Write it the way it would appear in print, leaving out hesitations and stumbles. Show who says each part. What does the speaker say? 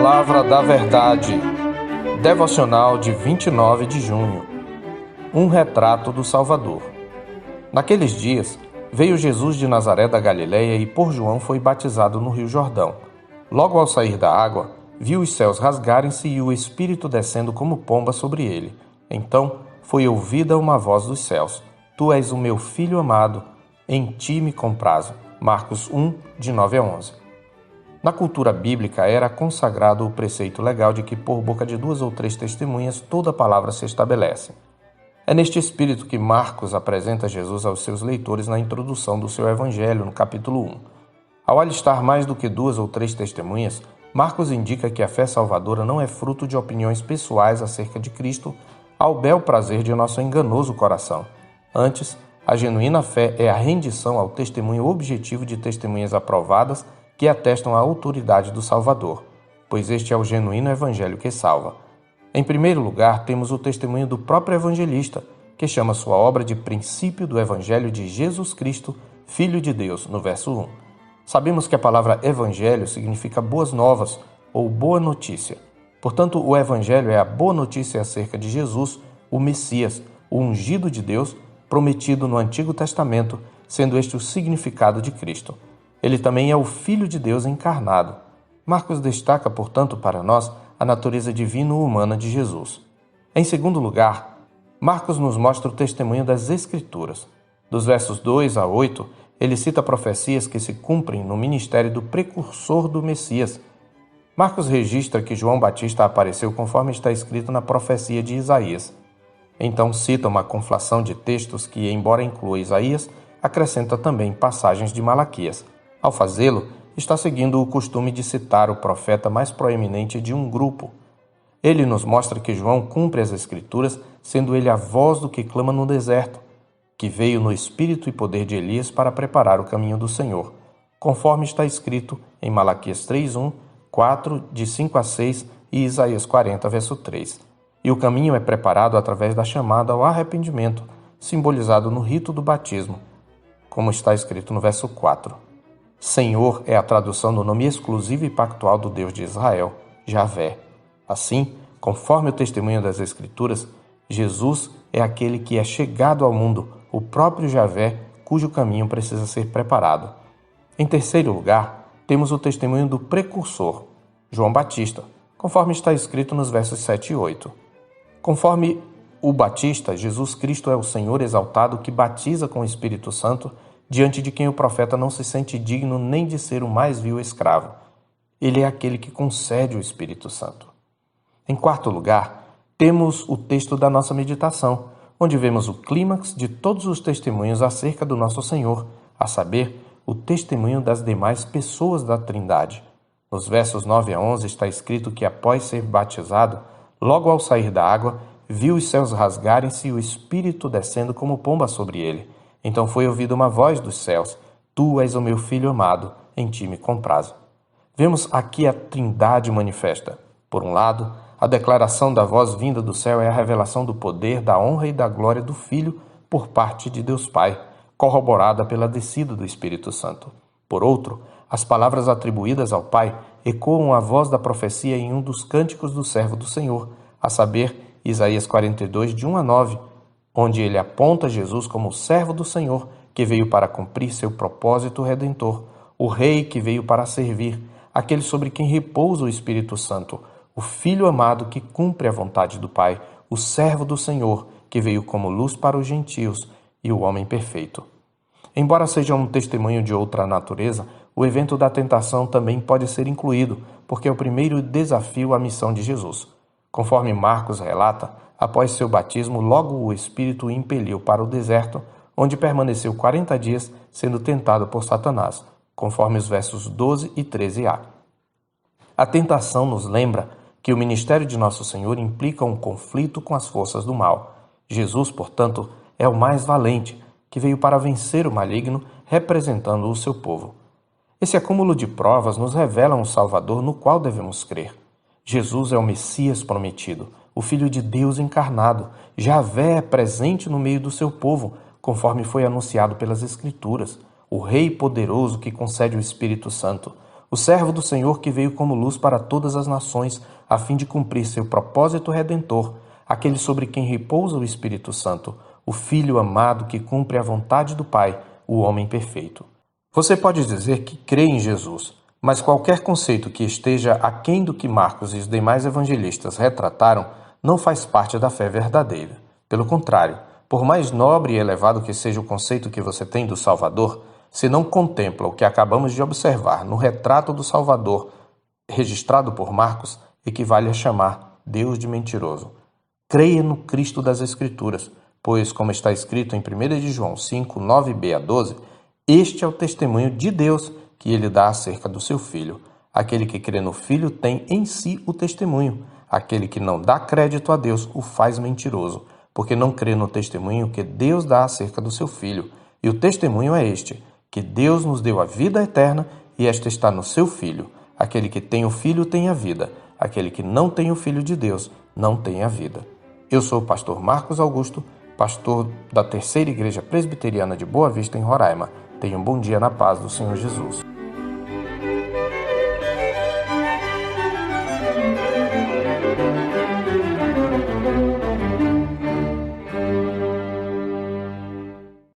Speaker 1: Palavra da Verdade, devocional de 29 de junho. Um retrato do Salvador. Naqueles dias, veio Jesus de Nazaré da Galileia e por João foi batizado no Rio Jordão. Logo ao sair da água, viu os céus rasgarem-se e o Espírito descendo como pomba sobre ele. Então foi ouvida uma voz dos céus: Tu és o meu Filho amado, em ti me comprazo. Marcos 1, de 9 a 11. Na cultura bíblica era consagrado o preceito legal de que por boca de 2 ou 3 testemunhas toda palavra se estabelece. É neste espírito que Marcos apresenta Jesus aos seus leitores na introdução do seu evangelho, no capítulo 1. Ao alistar mais do que 2 ou 3 testemunhas, Marcos indica que a fé salvadora não é fruto de opiniões pessoais acerca de Cristo ao bel prazer de nosso enganoso coração. Antes, a genuína fé é a rendição ao testemunho objetivo de testemunhas aprovadas que atestam a autoridade do Salvador, pois este é o genuíno evangelho que salva. Em primeiro lugar, temos o testemunho do próprio evangelista, que chama sua obra de princípio do evangelho de Jesus Cristo, Filho de Deus, no verso 1. Sabemos que a palavra evangelho significa boas novas ou boa notícia. Portanto, o evangelho é a boa notícia acerca de Jesus, o Messias, o ungido de Deus, prometido no Antigo Testamento, sendo este o significado de Cristo. Ele também é o Filho de Deus encarnado. Marcos destaca, portanto, para nós a natureza divino-humana de Jesus. Em segundo lugar, Marcos nos mostra o testemunho das Escrituras. Dos versos 2 a 8, ele cita profecias que se cumprem no ministério do precursor do Messias. Marcos registra que João Batista apareceu conforme está escrito na profecia de Isaías. Então cita uma conflação de textos que, embora inclua Isaías, acrescenta também passagens de Malaquias. Ao fazê-lo, está seguindo o costume de citar o profeta mais proeminente de um grupo. Ele nos mostra que João cumpre as Escrituras, sendo ele a voz do que clama no deserto, que veio no espírito e poder de Elias para preparar o caminho do Senhor, conforme está escrito em Malaquias 3:1, 4, de 5 a 6 e Isaías 40, verso 3. E o caminho é preparado através da chamada ao arrependimento, simbolizado no rito do batismo, como está escrito no verso 4. Senhor é a tradução do nome exclusivo e pactual do Deus de Israel, Javé. Assim, conforme o testemunho das Escrituras, Jesus é aquele que é chegado ao mundo, o próprio Javé, cujo caminho precisa ser preparado. Em terceiro lugar, temos o testemunho do precursor, João Batista, conforme está escrito nos versos 7 e 8. Conforme o Batista, Jesus Cristo é o Senhor exaltado que batiza com o Espírito Santo, diante de quem o profeta não se sente digno nem de ser o mais vil escravo. Ele é aquele que concede o Espírito Santo. Em quarto lugar, temos o texto da nossa meditação, onde vemos o clímax de todos os testemunhos acerca do nosso Senhor, a saber, o testemunho das demais pessoas da Trindade. Nos versos 9 a 11 está escrito que após ser batizado, logo ao sair da água, viu os céus rasgarem-se e o Espírito descendo como pomba sobre ele. Então foi ouvida uma voz dos céus: Tu és o meu Filho amado, em ti me comprazo. Vemos aqui a Trindade manifesta. Por um lado, a declaração da voz vinda do céu é a revelação do poder, da honra e da glória do Filho por parte de Deus Pai, corroborada pela descida do Espírito Santo. Por outro, as palavras atribuídas ao Pai ecoam a voz da profecia em um dos cânticos do servo do Senhor, a saber, Isaías 42, de 1 a 9, onde ele aponta Jesus como o servo do Senhor, que veio para cumprir seu propósito redentor, o Rei que veio para servir, aquele sobre quem repousa o Espírito Santo, o Filho amado que cumpre a vontade do Pai, o servo do Senhor, que veio como luz para os gentios e o homem perfeito. Embora seja um testemunho de outra natureza, o evento da tentação também pode ser incluído, porque é o primeiro desafio à missão de Jesus. Conforme Marcos relata, após seu batismo, logo o Espírito o impeliu para o deserto, onde permaneceu 40 dias sendo tentado por Satanás, conforme os versos 12 e 13a. A tentação nos lembra que o ministério de Nosso Senhor implica um conflito com as forças do mal. Jesus, portanto, é o mais valente, que veio para vencer o maligno, representando o seu povo. Esse acúmulo de provas nos revela um Salvador no qual devemos crer. Jesus é o Messias prometido, o Filho de Deus encarnado. Javé é presente no meio do seu povo, conforme foi anunciado pelas Escrituras. O Rei poderoso que concede o Espírito Santo, o servo do Senhor que veio como luz para todas as nações, a fim de cumprir seu propósito redentor, aquele sobre quem repousa o Espírito Santo, o Filho amado que cumpre a vontade do Pai, o homem perfeito. Você pode dizer que crê em Jesus, mas qualquer conceito que esteja aquém do que Marcos e os demais evangelistas retrataram não faz parte da fé verdadeira. Pelo contrário, por mais nobre e elevado que seja o conceito que você tem do Salvador, se não contempla o que acabamos de observar no retrato do Salvador registrado por Marcos, equivale a chamar Deus de mentiroso. Creia no Cristo das Escrituras, pois, como está escrito em 1 de João 5, 9b a 12, este é o testemunho de Deus que ele dá acerca do seu Filho. Aquele que crê no Filho tem em si o testemunho. Aquele que não dá crédito a Deus o faz mentiroso, porque não crê no testemunho que Deus dá acerca do seu Filho. E o testemunho é este, que Deus nos deu a vida eterna e esta está no seu Filho. Aquele que tem o Filho tem a vida. Aquele que não tem o Filho de Deus não tem a vida. Eu sou o pastor Marcos Augusto, pastor da Terceira Igreja Presbiteriana de Boa Vista, em Roraima. Tenha um bom dia na paz do Senhor Jesus.